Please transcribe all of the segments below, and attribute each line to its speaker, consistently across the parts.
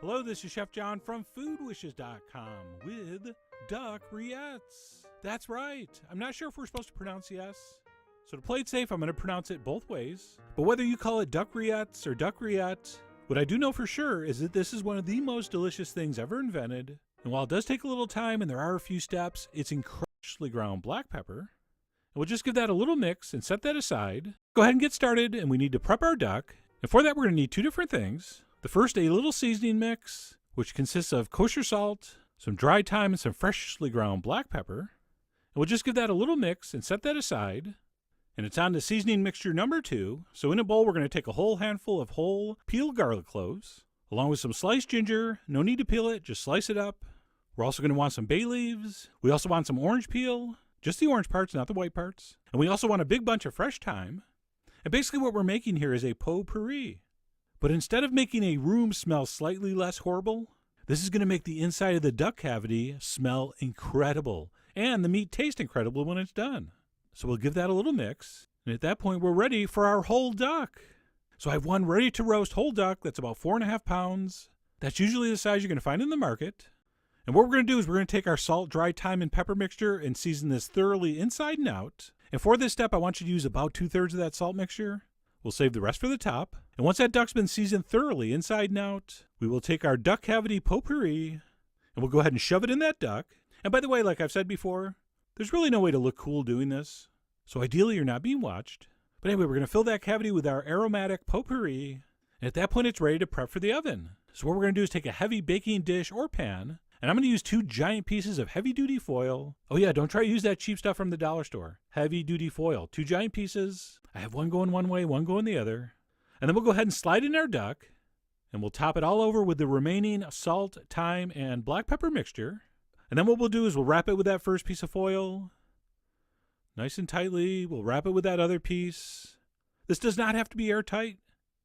Speaker 1: Hello, this is Chef John from foodwishes.com with duck rillettes. That's right. I'm not sure if we're supposed to pronounce yes. So to play it safe, I'm going to pronounce it both ways. But whether you call it duck rillettes or duck rillette, what I do know for sure is that this is one of the most delicious things ever invented. And while it does take a little time and there are a few steps, it's incredibly ground black pepper. And we'll just give that a little mix and set that aside. Go ahead and get started, and we need to prep our duck. And for that, we're going to need two different things. The first, a little seasoning mix, which consists of kosher salt, some dry thyme, and some freshly ground black pepper. And we'll just give that a little mix and set that aside. And it's on to seasoning mixture number 2. So in a bowl, we're going to take a whole handful of whole peeled garlic cloves, along with some sliced ginger. No need to peel it, just slice it up. We're also going to want some bay leaves. We also want some orange peel, just the orange parts, not the white parts. And we also want a big bunch of fresh thyme. And basically what we're making here is a potpourri. But instead of making a room smell slightly less horrible, this is going to make the inside of the duck cavity smell incredible, and the meat taste incredible when it's done. So we'll give that a little mix, and at that point we're ready for our whole duck. So I have one ready to roast whole duck that's about 4.5 pounds. That's usually the size you're going to find in the market. And what we're going to do is we're going to take our salt, dry thyme, and pepper mixture and season this thoroughly inside and out. And for this step, I want you to use about 2/3 of that salt mixture. We'll save the rest for the top. And once that duck's been seasoned thoroughly inside and out, we will take our duck cavity potpourri and we'll go ahead and shove it in that duck. And by the way, like I've said before, there's really no way to look cool doing this. So ideally, you're not being watched. But anyway, we're going to fill that cavity with our aromatic potpourri. And at that point, it's ready to prep for the oven. So what we're going to do is take a heavy baking dish or pan, and I'm going to use 2 giant pieces of heavy-duty foil. Oh yeah, don't try to use that cheap stuff from the dollar store. Heavy-duty foil. 2 giant pieces. I have one going one way, one going the other. And then we'll go ahead and slide in our duck, and we'll top it all over with the remaining salt, thyme, and black pepper mixture. And then what we'll do is we'll wrap it with that first piece of foil. Nice and tightly. We'll wrap it with that other piece. This does not have to be airtight,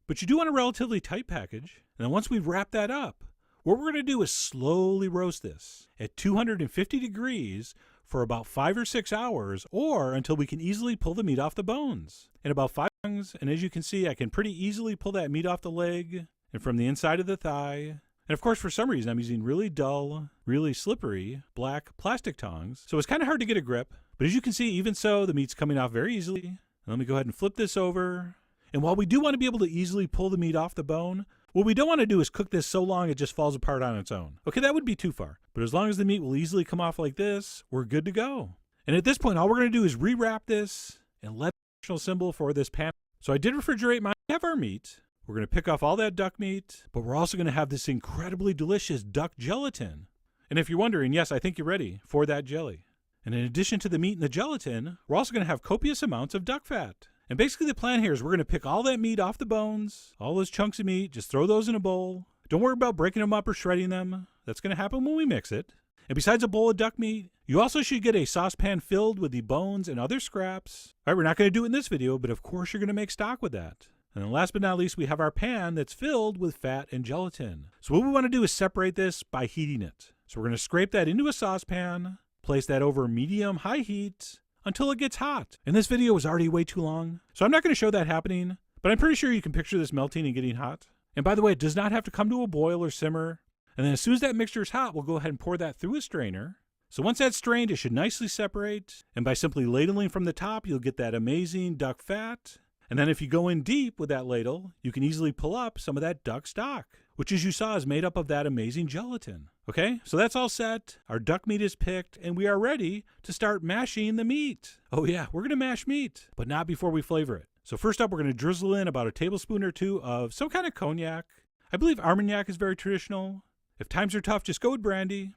Speaker 1: but you do want a relatively tight package. And then once we've wrapped that up, what we're going to do is slowly roast this at 250 degrees for about 5 or 6 hours, or until we can easily pull the meat off the bones. In about 5 hours, and as you can see, I can pretty easily pull that meat off the leg and from the inside of the thigh. And of course, for some reason, I'm using really dull, really slippery black plastic tongs, so it's kind of hard to get a grip. But as you can see, even so, the meat's coming off very easily. And let me go ahead and flip this over. And while we do want to be able to easily pull the meat off the bone, what we don't want to do is cook this so long it just falls apart on its own. Okay, that would be too far. But as long as the meat will easily come off like this, we're good to go. And at this point, all we're going to do is rewrap this and let the national symbol for this pan. So I did refrigerate mine. We have our meat. We're going to pick off all that duck meat, but we're also going to have this incredibly delicious duck gelatin. And if you're wondering, yes, I think you're ready for that jelly. And in addition to the meat and the gelatin, we're also going to have copious amounts of duck fat. And basically the plan here is we're going to pick all that meat off the bones, all those chunks of meat, just throw those in a bowl. Don't worry about breaking them up or shredding them. That's going to happen when we mix it. And besides a bowl of duck meat, you also should get a saucepan filled with the bones and other scraps. All right, we're not going to do it in this video, but of course you're going to make stock with that. And then last but not least, we have our pan that's filled with fat and gelatin. So what we want to do is separate this by heating it. So we're going to scrape that into a saucepan, place that over medium-high heat, until it gets hot. And this video is already way too long, so I'm not going to show that happening, but I'm pretty sure you can picture this melting and getting hot. And by the way, it does not have to come to a boil or simmer. And then as soon as that mixture is hot, we'll go ahead and pour that through a strainer. So once that's strained, it should nicely separate. And by simply ladling from the top, you'll get that amazing duck fat. And then if you go in deep with that ladle, you can easily pull up some of that duck stock, which as you saw is made up of that amazing gelatin. Okay, so that's all set. Our duck meat is picked, and we are ready to start mashing the meat. Oh yeah, we're going to mash meat, but not before we flavor it. So first up, we're going to drizzle in about a tablespoon or 2 of some kind of cognac. I believe Armagnac is very traditional. If times are tough, just go with brandy.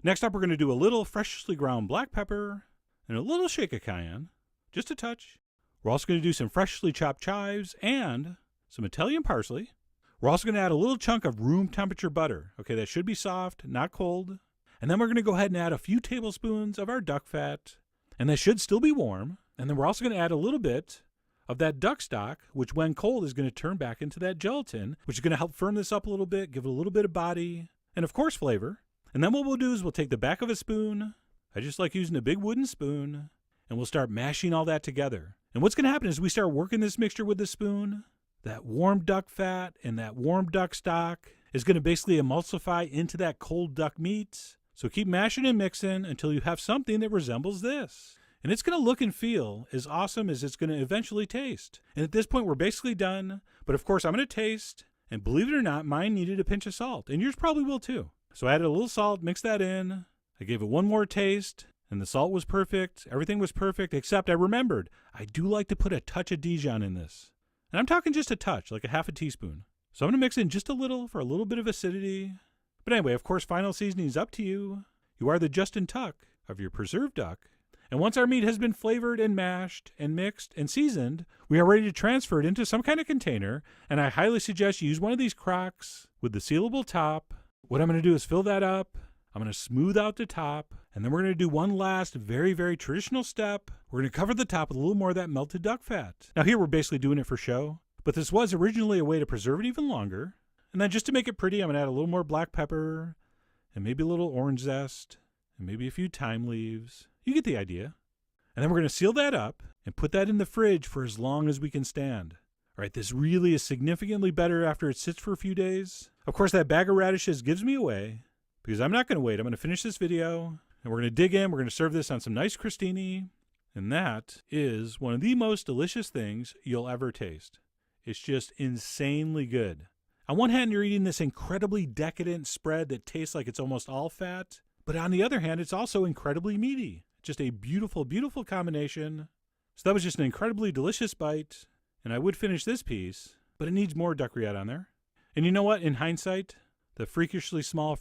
Speaker 1: Next up, we're going to do a little freshly ground black pepper and a little shake of cayenne, just a touch. We're also going to do some freshly chopped chives and some Italian parsley. We're also going to add a little chunk of room temperature butter. Okay, that should be soft, not cold. And then we're going to go ahead and add a few tablespoons of our duck fat, and that should still be warm. And then we're also going to add a little bit of that duck stock, which when cold is going to turn back into that gelatin, which is going to help firm this up a little bit, give it a little bit of body, and of course flavor. And then what we'll do is we'll take the back of a spoon. I just like using a big wooden spoon, and we'll start mashing all that together. And what's going to happen is we start working this mixture with the spoon. That warm duck fat and that warm duck stock is going to basically emulsify into that cold duck meat. So keep mashing and mixing until you have something that resembles this. And it's going to look and feel as awesome as it's going to eventually taste. And at this point, we're basically done. But of course, I'm going to taste. And believe it or not, mine needed a pinch of salt. And yours probably will too. So I added a little salt, mixed that in. I gave it one more taste. And the salt was perfect. Everything was perfect. Except I remembered, I do like to put a touch of Dijon in this. And I'm talking just a touch, like a half a teaspoon. So I'm going to mix in just a little for a little bit of acidity. But anyway, of course, final seasoning is up to you. You are the Justin Tuck of your preserved duck. And once our meat has been flavored and mashed and mixed and seasoned, we are ready to transfer it into some kind of container. And I highly suggest you use one of these crocks with the sealable top. What I'm going to do is fill that up. I'm going to smooth out the top. And then we're going to do one last very, very traditional step. We're going to cover the top with a little more of that melted duck fat. Now here we're basically doing it for show. But this was originally a way to preserve it even longer. And then just to make it pretty, I'm going to add a little more black pepper. And maybe a little orange zest. And maybe a few thyme leaves. You get the idea. And then we're going to seal that up and put that in the fridge for as long as we can stand. All right, this really is significantly better after it sits for a few days. Of course, that bag of radishes gives me away because I'm not going to wait. I'm going to finish this video and we're going to dig in. We're going to serve this on some nice crostini. And that is one of the most delicious things you'll ever taste. It's just insanely good. On one hand, you're eating this incredibly decadent spread that tastes like it's almost all fat. But on the other hand, it's also incredibly meaty. Just a beautiful, beautiful combination. So that was just an incredibly delicious bite. And I would finish this piece, but it needs more duck rillette on there. And you know what? In hindsight, the freakishly small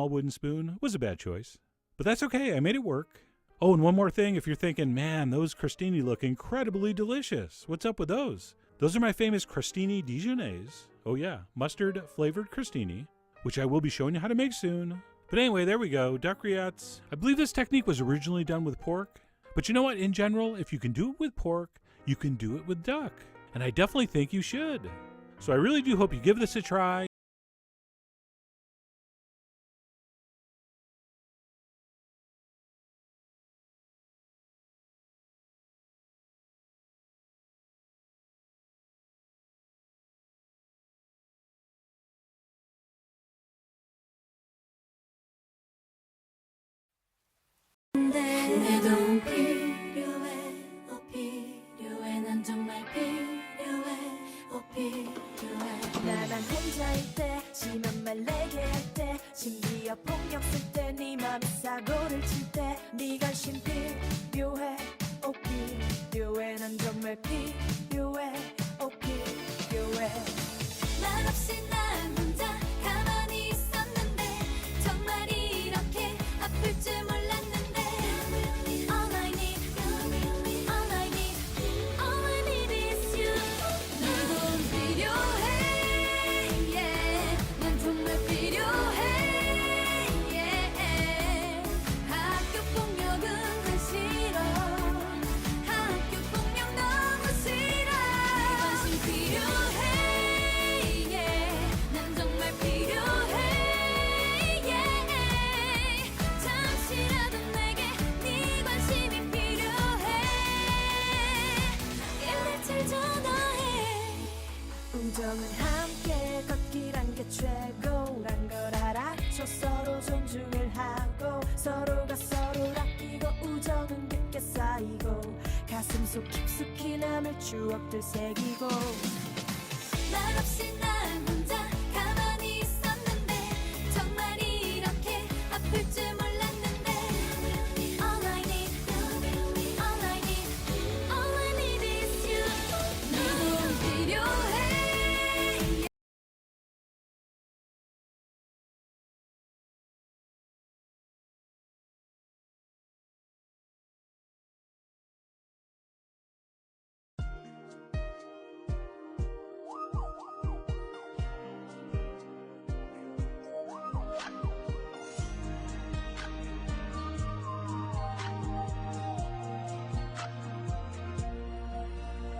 Speaker 1: wooden spoon was a bad choice. But that's okay. I made it work. Oh, and one more thing. If you're thinking, man, those crostini look incredibly delicious. What's up with those? Those are my famous crostini Dijonnaise. Oh yeah, mustard flavored crostini, which I will be showing you how to make soon. But anyway, there we go, duck rillettes. I believe this technique was originally done with pork. But you know what? In general, if you can do it with pork, you can do it with duck. And I definitely think you should. So I really do hope you give this a try.
Speaker 2: 내 도움 필요해 필요해 난 정말 필요해 필요해 나만 혼자일 때 심한 말 내게 할 때 심지어 폭력 쓸 때 네 맘에 사고를 칠 때 네 관심 필요해 필요해 난 정말 필요해 필요해 말 없이 난 혼자 가만히 있었는데 정말 이렇게 아플 줄 몰랐는데 우정은 함께 걷기란 게 최고란 걸 알아줘 서로 존중을 하고 서로가 서로를 아끼고 우정은 깊게 쌓이고 가슴속 깊숙이 남을 추억들 새기고 말 없이 난 혼자 가만히 있었는데 정말 이렇게 아플 줄 몰랐는데 All I need, all I need, all I need is you 누군 필요해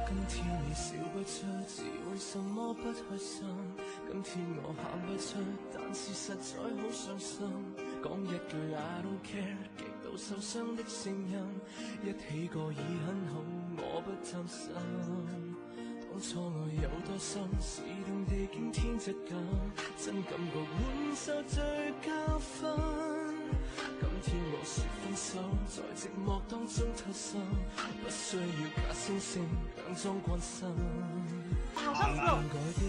Speaker 3: 今天你笑不出，是為什麼不開心？今天我喊不出，但是實在好傷心。講一句 I don't care， 極度受傷的聲音，一起過已很好，我不貪心。當當初愛有多深，是動地驚天質感，真感覺換受最教訓。今天我說分手，在寂寞當中偷生，不需要假惺惺強裝關心。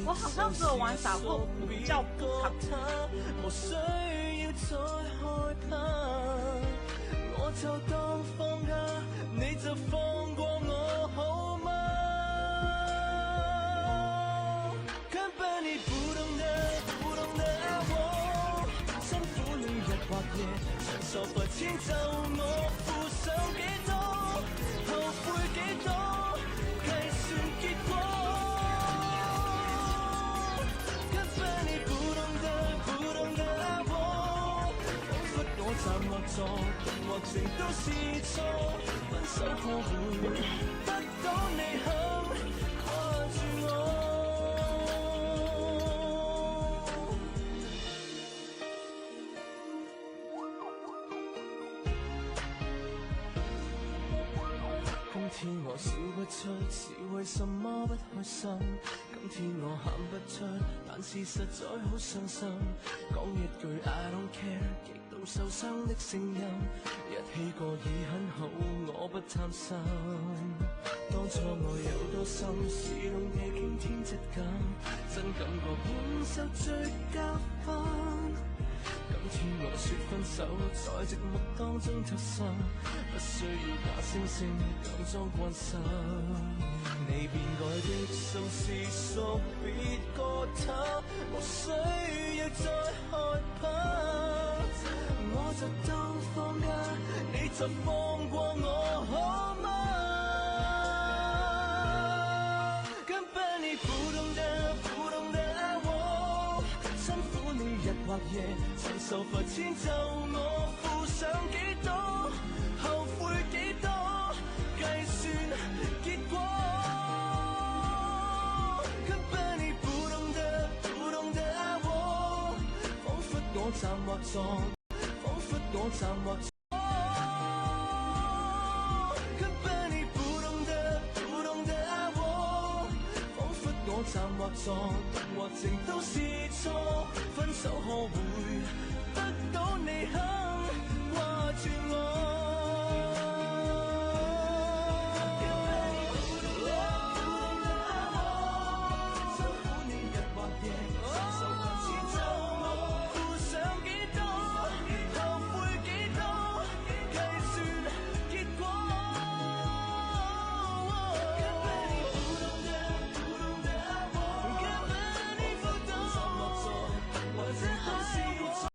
Speaker 4: 我好像只有玩打过比较不常。
Speaker 3: 無需要再害怕，我就當放假，你就放過我好嗎？看把你不懂得我，辛苦了日或夜，承受罰錢就我付上幾多，後悔幾多，計算結果。看把你不懂得我，彷彿我站或坐，動或靜都是錯，分手可會得到你肯掛住我？今天我笑不出，是為什麼不開心？今天我喊不出，但是實在好傷心。講一句 I don't care， 極度受傷的聲音，一起過已很好，我不貪心。當初愛有多深，是動地驚天質感，真感覺換受最教訓。今天我說分手，在寂寞當中偷生，不需要假惺惺強裝關心。你變改的心是屬別個他，無需要再害怕，我就當放假，你就放過我好嗎？根本你不懂得我，辛苦你日或夜，承受罰錢就我付上幾多，後悔幾多，計算結果。根本你不懂得我，彷彿我站或坐，彷彿我站或坐。根本你不懂得我，彷彿我站或坐，動或靜都是錯，分手可會